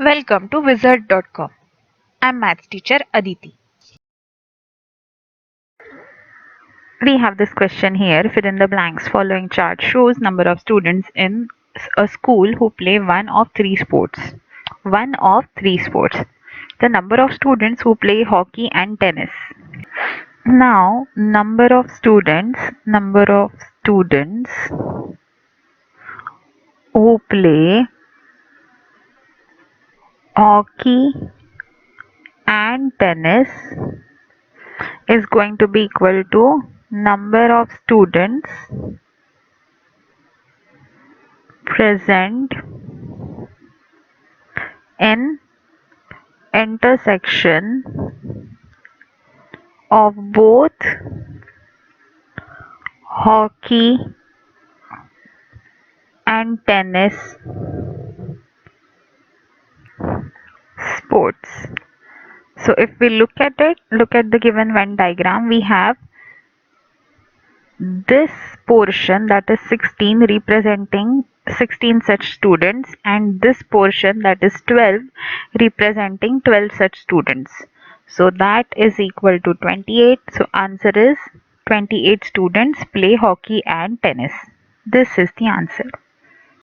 Welcome to wizard.com. I'm maths teacher Aditi. We have this question here. Fill in the blanks. Following chart shows number of students in a school who play one of three sports. One of three sports. The number of students who play hockey and tennis. Now, number of students who play hockey and tennis is going to be equal to number of students present in intersection of both hockey and tennis sports. So if we look at the given Venn diagram, we have this portion, that is 16, representing 16 such students, and this portion, that is 12, representing 12 such students. So that is equal to 28. So answer is 28 students play hockey and tennis. This is the answer.